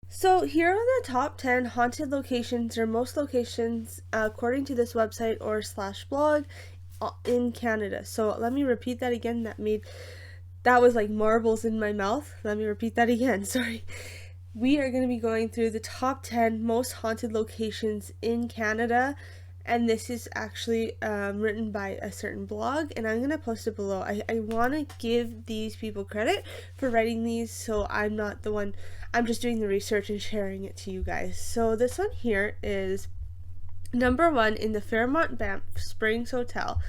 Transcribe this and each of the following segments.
So here are the top 10 haunted locations or most locations according to this website or slash blog in Canada. So let me repeat that again. That was like marbles in my mouth. Let me repeat that again. Sorry. We are going to be going through the top 10 most haunted locations in Canada, and this is actually written by a certain blog, and I'm going to post it below. I want to give these people credit for writing these, so I'm not the one, I'm just doing the research and sharing it to you guys. So this one here is number 1 in the Fairmont Banff Springs Hotel.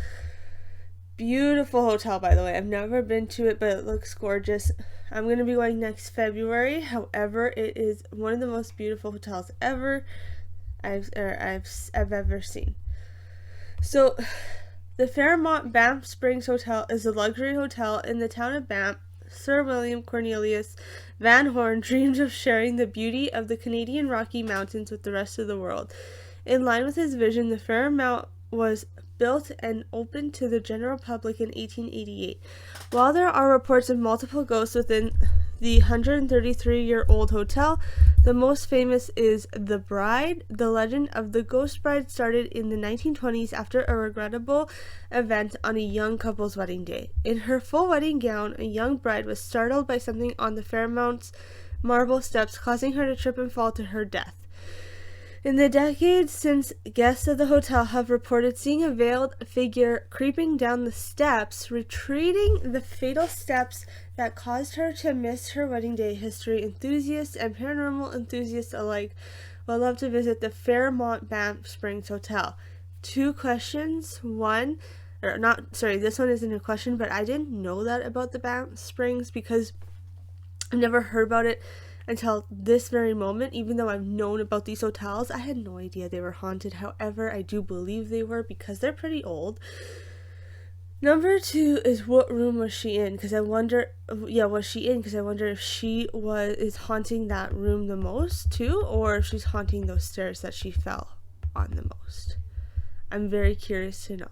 Beautiful hotel, by the way. I've never been to it, but it looks gorgeous. I'm going to be going next February. However, it is one of the most beautiful hotels I've ever seen. So, the Fairmont Banff Springs Hotel is a luxury hotel in the town of Banff. Sir William Cornelius Van Horn dreamed of sharing the beauty of the Canadian Rocky Mountains with the rest of the world. In line with his vision, the Fairmont was built and opened to the general public in 1888. While there are reports of multiple ghosts within the 133-year-old hotel, the most famous is The Bride. The legend of the Ghost Bride started in the 1920s after a regrettable event on a young couple's wedding day. In her full wedding gown, a young bride was startled by something on the Fairmont's marble steps, causing her to trip and fall to her death. In the decades since, guests of the hotel have reported seeing a veiled figure creeping down the steps, retreating the fatal steps that caused her to miss her wedding day. History enthusiasts and paranormal enthusiasts alike will love to visit the Fairmont Banff Springs Hotel. 2 questions. This one isn't a question, but I didn't know that about the Banff Springs because I've never heard about it until this very moment. Even though I've known about these hotels, I had no idea they were haunted. However, I do believe they were because they're pretty old. Number 2 is what room was she in? Because I wonder, was she in? Because I wonder if she is haunting that room the most too, or if she's haunting those stairs that she fell on the most. I'm very curious to know.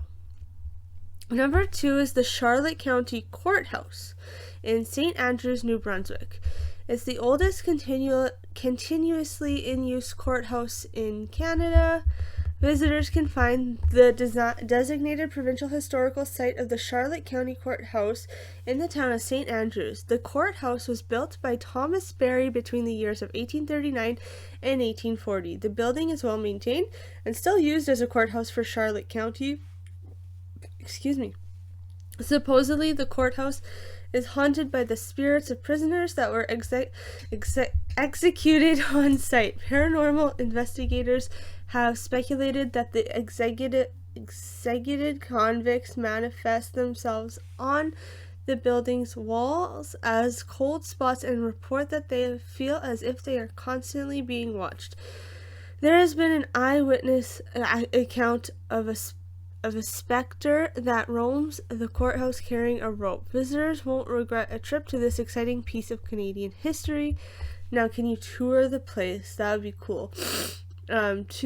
Number 2 is the Charlotte County Courthouse in St. Andrews, New Brunswick. It's the oldest continuously in use courthouse in Canada. Visitors can find the designated provincial historical site of the Charlotte County Courthouse in the town of St. Andrews. The courthouse was built by Thomas Barry between the years of 1839 and 1840. The building is well maintained and still used as a courthouse for Charlotte County. Supposedly, the courthouse is haunted by the spirits of prisoners that were executed on site. Paranormal investigators have speculated that the executed convicts manifest themselves on the building's walls as cold spots and report that they feel as if they are constantly being watched. There has been an eyewitness account of a specter that roams the courthouse carrying a rope. Visitors won't regret a trip to this exciting piece of Canadian history. Now, can you tour the place? That would be cool. That's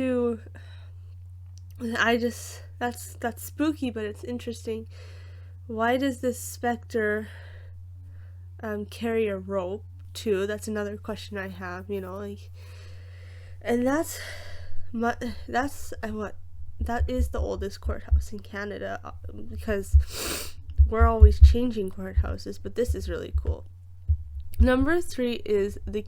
spooky, but it's interesting. Why does this specter carry a rope too? That's another question I have. And that is the oldest courthouse in Canada because we're always changing courthouses, but this is really cool. Number 3 is the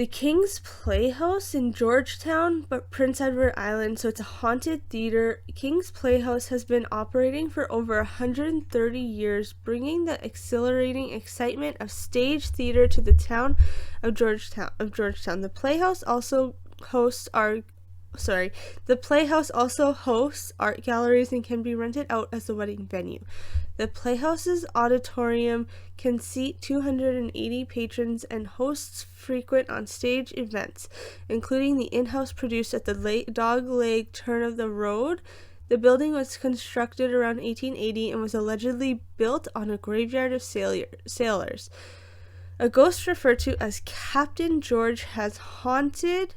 King's Playhouse in Georgetown, but Prince Edward Island, so it's a haunted theater. King's Playhouse has been operating for over 130 years, bringing the exhilarating excitement of stage theater to the town of Georgetown. The Playhouse also hosts art galleries and can be rented out as a wedding venue. The Playhouse's auditorium can seat 280 patrons and hosts frequent on-stage events, including the in-house produced at the Dog Leg turn of the road. The building was constructed around 1880 and was allegedly built on a graveyard of sailors. A ghost referred to as Captain George has haunted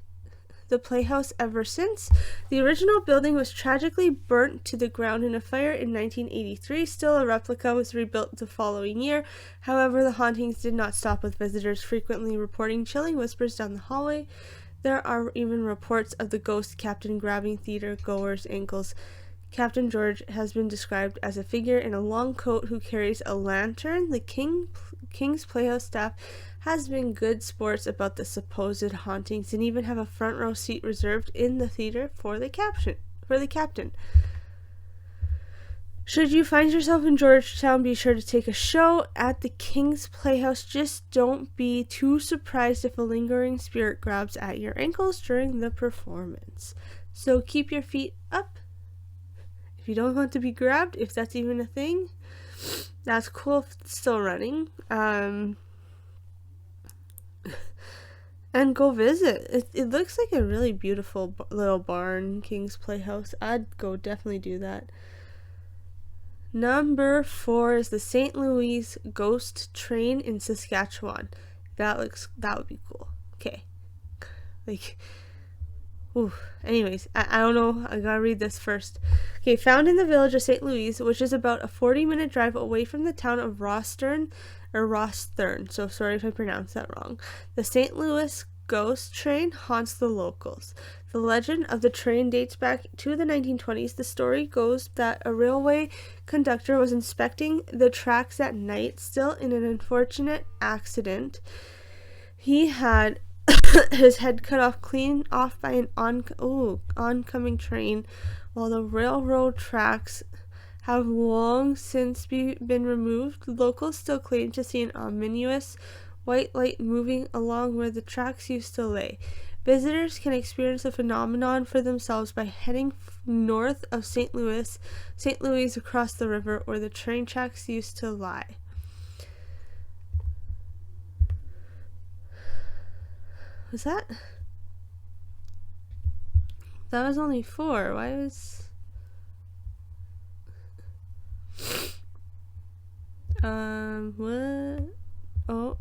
the playhouse ever since. The original building was tragically burnt to the ground in a fire in 1983. Still, a replica was rebuilt the following year. However, the hauntings did not stop, with visitors frequently reporting chilling whispers down the hallway. There are even reports of the ghost captain grabbing theater goers' ankles. Captain George has been described as a figure in a long coat who carries a lantern. The King's Playhouse staff has been good sports about the supposed hauntings and even have a front row seat reserved in the theater for the captain. Should you find yourself in Georgetown, be sure to take a show at the King's Playhouse. Just don't be too surprised if a lingering spirit grabs at your ankles during the performance. So keep your feet up. If you don't want to be grabbed, if that's even a thing, that's cool if it's still running. And go visit. It looks like a really beautiful little barn, King's Playhouse. I'd go definitely do that. Number 4 is the St. Louis Ghost Train in Saskatchewan. That would be cool. Okay. Anyways, I don't know. I gotta read this first. Okay, found in the village of St. Louis, which is about a 40-minute drive away from the town of Rosthern, so sorry if I pronounced that wrong. The St. Louis Ghost Train haunts the locals. The legend of the train dates back to the 1920s. The story goes that a railway conductor was inspecting the tracks at night. Still, in an unfortunate accident, he had his head cut off clean off by an oncoming train. While the railroad tracks have long since been removed, locals still claim to see an ominous white light moving along where the tracks used to lay. Visitors can experience the phenomenon for themselves by heading north of St. Louis across the river where the train tracks used to lie. Was that? That was only 4. Why was... what? Oh.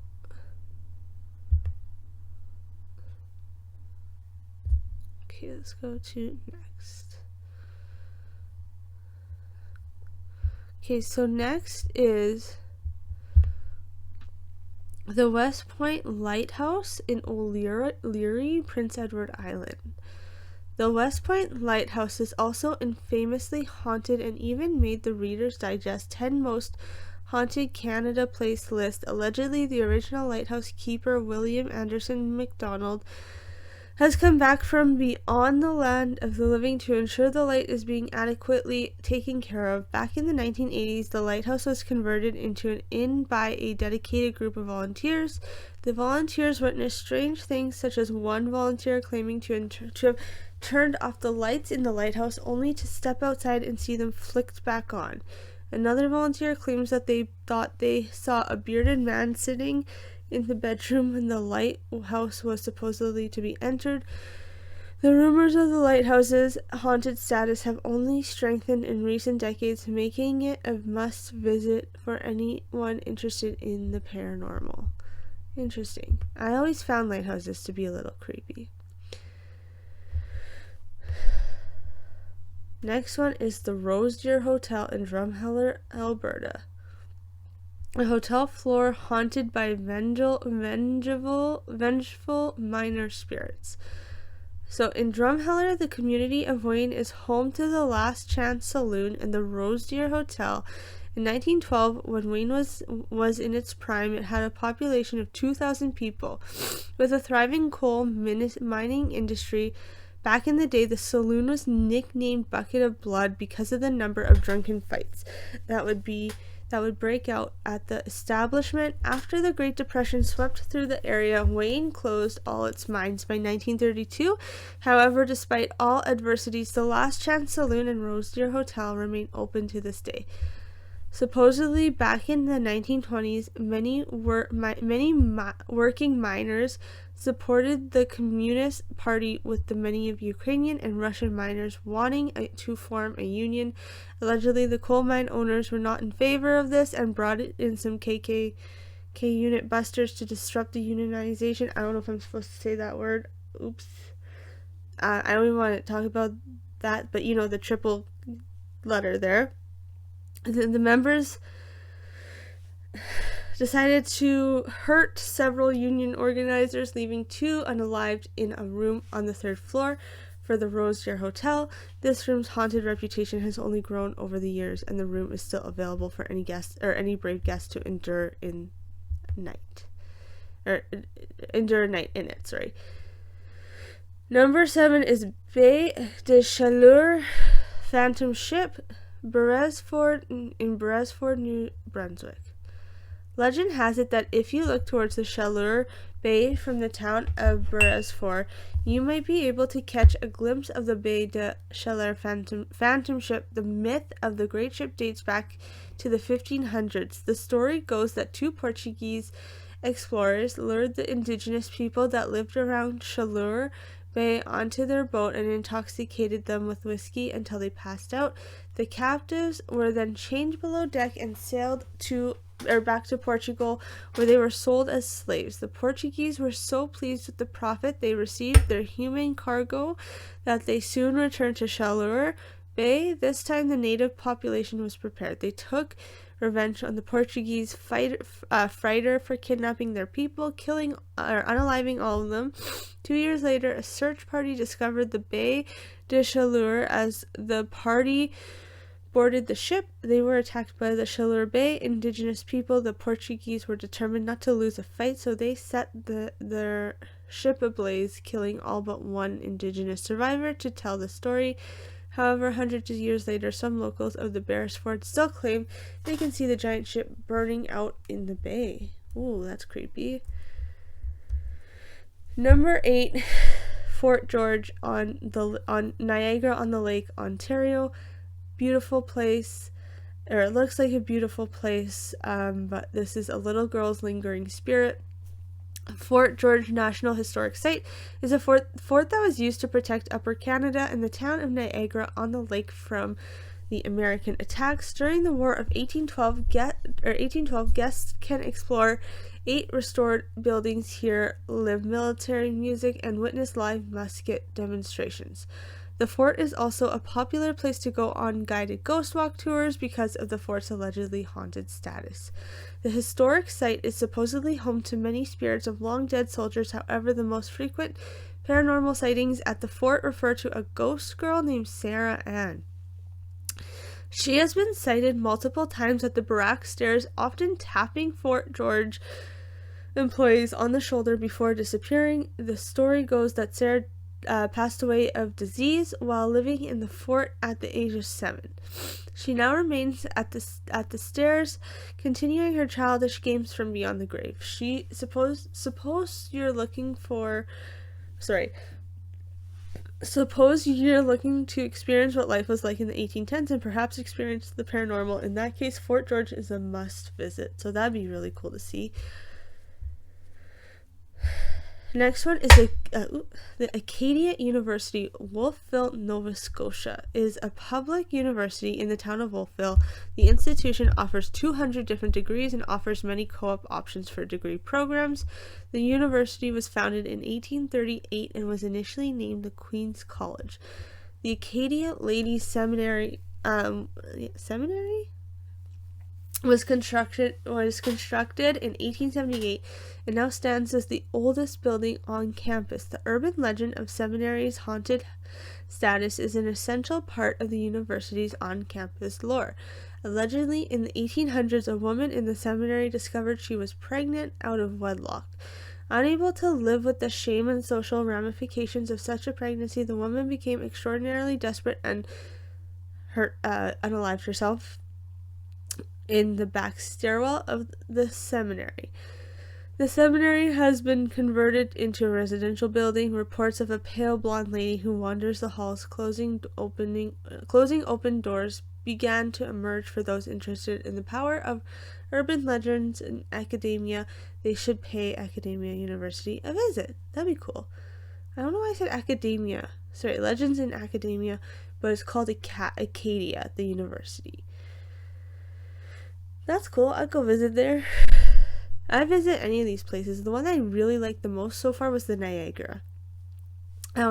Okay, let's go to next. Okay, so next is the West Point Lighthouse in O'Leary, Prince Edward Island. The West Point Lighthouse is also infamously haunted and even made the Reader's Digest 10 Most Haunted Canada Place list. Allegedly, the original lighthouse keeper, William Anderson MacDonald, has come back from beyond the land of the living to ensure the light is being adequately taken care of. Back in the 1980s, the lighthouse was converted into an inn by a dedicated group of volunteers. The volunteers witnessed strange things, such as one volunteer claiming to have turned off the lights in the lighthouse only to step outside and see them flicked back on. Another volunteer claims that they thought they saw a bearded man sitting in the bedroom when the lighthouse was supposedly to be entered. The rumors of the lighthouse's haunted status have only strengthened in recent decades, making it a must-visit for anyone interested in the paranormal. Interesting. I always found lighthouses to be a little creepy. Next one is the Rose Deer Hotel in Drumheller, Alberta. A hotel floor haunted by vengeful minor spirits. So in Drumheller, the community of Wayne is home to the Last Chance Saloon and the Rose Deer Hotel. In 1912, when Wayne was in its prime, it had a population of 2,000 people. With a thriving coal mining industry, back in the day, the saloon was nicknamed Bucket of Blood because of the number of drunken fights that would break out at the establishment. After the Great Depression swept through the area, Wayne closed all its mines by 1932. However, despite all adversities, the Last Chance Saloon and Rose Deer Hotel remain open to this day. Supposedly, back in the 1920s, many working miners supported the Communist Party, with the many of Ukrainian and Russian miners wanting to form a union. Allegedly, the coal mine owners were not in favor of this and brought in some KKK unit busters to disrupt the unionization. I don't know if I'm supposed to say that word. Oops. I don't even want to talk about that, but the triple letter there. The members decided to hurt several union organizers, leaving 2 unalived in a room on the 3rd floor for the Rosier Hotel. This room's haunted reputation has only grown over the years, and the room is still available for any guest or any brave guest to endure a night in it. Sorry. Number 7 is Baie de Chaleur Phantom Ship, Beresford, in Beresford, New Brunswick. Legend has it that if you look towards the Chaleur Bay from the town of Beresford, you might be able to catch a glimpse of the Baie de Chaleur phantom ship. The myth of the great ship dates back to the 1500s. The story goes that 2 Portuguese explorers lured the indigenous people that lived around Chaleur Bay onto their boat and intoxicated them with whiskey until they passed out. The captives were then chained below deck and sailed back to Portugal, where they were sold as slaves. The Portuguese were so pleased with the profit they received their humane cargo that they soon returned to Chaleur Bay. This time the native population was prepared. They took revenge on the Portuguese fighter for kidnapping their people, killing or unaliving all of them. 2 years later, a search party discovered the Baie de Chaleur. As the party boarded the ship, they were attacked by the Chaleur Bay indigenous people. The Portuguese were determined not to lose a fight, so they set their ship ablaze, killing all but 1 indigenous survivor to tell the story. However, hundreds of years later, some locals of the Beresford still claim they can see the giant ship burning out in the bay. Ooh, that's creepy. Number 8, Fort George on Niagara-on-the-Lake, Ontario. Beautiful place, or it looks like a beautiful place, but this is a little girl's lingering spirit. Fort George National Historic Site is a fort that was used to protect Upper Canada and the town of Niagara-on-the-Lake from the American attacks. During the War of 1812, guests can explore 8 restored buildings here, live military music, and witness live musket demonstrations. The fort is also a popular place to go on guided ghost walk tours because of the fort's allegedly haunted status. The historic site is supposedly home to many spirits of long-dead soldiers. However, the most frequent paranormal sightings at the fort refer to a ghost girl named Sarah Ann. She has been sighted multiple times at the barrack stairs, often tapping Fort George employees on the shoulder before disappearing. The story goes that Sarah passed away of disease while living in the fort at the age of 7. She now remains at the stairs, continuing her childish games from beyond the grave. Suppose you're looking to experience what life was like in the 1810s and perhaps experience the paranormal. In that case, Fort George is a must visit, so that'd be really cool to see. Next one is the Acadia University, Wolfville, Nova Scotia, is a public university in the town of Wolfville. The institution offers 200 different degrees and offers many co-op options for degree programs. The university was founded in 1838 and was initially named the Queen's College. The Acadia Ladies Seminary was constructed in 1878 and now stands as the oldest building on campus. The urban legend of seminary's haunted status is an essential part of the university's on-campus lore. Allegedly, in the 1800s, a woman in the seminary discovered she was pregnant out of wedlock. Unable to live with the shame and social ramifications of such a pregnancy, the woman became extraordinarily desperate and unalived herself in the back stairwell of the seminary. The seminary has been converted into a residential building. Reports of a pale blonde lady who wanders the halls, closing open doors, began to emerge for those interested in the power of urban legends and academia. They should pay Academia University a visit. That'd be cool. I don't know why I said academia. Sorry, legends in academia, but it's called Acadia, the university. That's cool. I'd go visit there. I'd visit any of these places. The one I really liked the most so far was the Niagara. That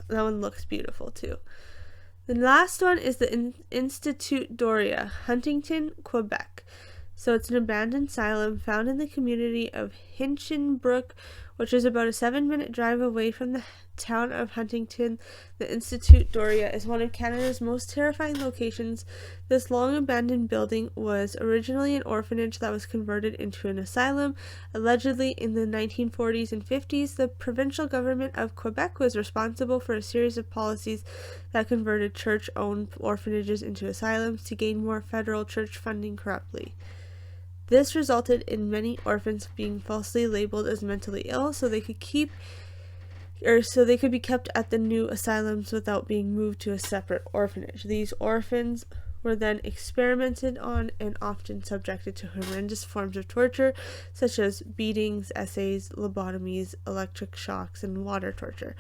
one looks beautiful too. The last one is the Institut Doria, Huntington, Quebec. So it's an abandoned asylum found in the community of Hinchinbrook, which is about a 7-minute drive away from the town of Huntington. The Institut Doria is one of Canada's most terrifying locations. This long abandoned building was originally an orphanage that was converted into an asylum. Allegedly, in the 1940s and 50s, the provincial government of Quebec was responsible for a series of policies that converted church-owned orphanages into asylums to gain more federal church funding corruptly. This resulted in many orphans being falsely labeled as mentally ill so they could be kept at the new asylums without being moved to a separate orphanage. These orphans were then experimented on and often subjected to horrendous forms of torture, such as beatings, essays, lobotomies, electric shocks, and water torture.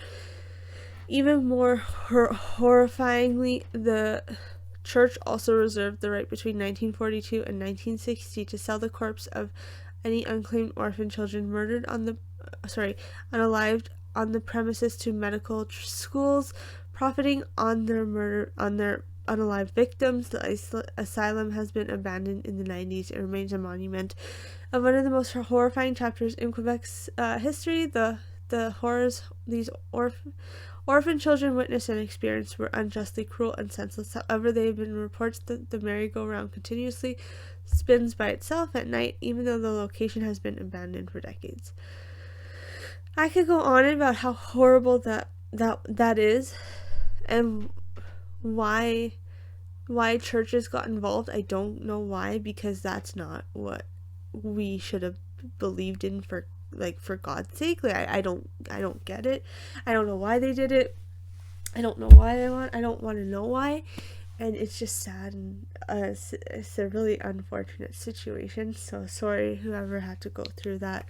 Even more horrifyingly, the church also reserved the right between 1942 and 1960 to sell the corpse of any unclaimed orphan children murdered unalived on the premises to medical schools, profiting on their unalived victims. The asylum has been abandoned in the 90s and remains a monument of one of the most horrifying chapters in Quebec's history. The horrors these orphan children witnessed and experienced were unjustly cruel and senseless. However, there have been reports that the merry-go-round continuously spins by itself at night, even though the location has been abandoned for decades. I could go on about how horrible that is, and why churches got involved. I don't know why, because that's not what we should have believed in for God's sake. I don't get it. I don't know why they did it. I don't want to know why, and it's just sad, and it's a really unfortunate situation. So sorry whoever had to go through that.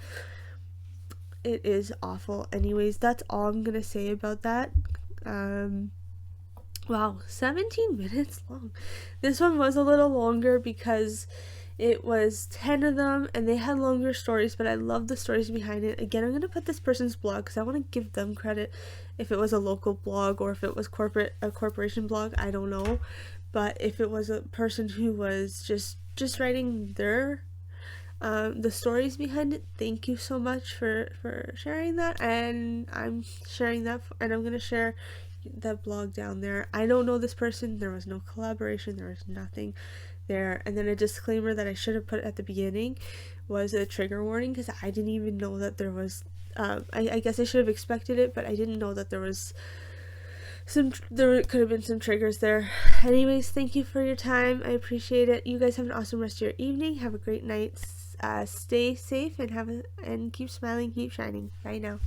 It is awful. Anyways, that's all I'm gonna say about that. Wow, 17 minutes long. This one was a little longer because it was 10 of them and they had longer stories, but I love the stories behind it. Again, I'm going to put this person's blog because I want to give them credit. If it was a local blog or if it was a corporation blog, I don't know. But if it was a person who was just writing their the stories behind it, thank you so much for sharing that. And I'm sharing that, and I'm going to share the blog down there. I don't know this person. There was no collaboration. There was nothing there. And then a disclaimer that I should have put at the beginning was a trigger warning, because I didn't even know that there was I guess I should have expected it, but I didn't know that there could have been some triggers there. Anyways, thank you for your time. I appreciate it. You guys have an awesome rest of your evening. Have a great night. Stay safe and keep smiling, keep shining. Bye now.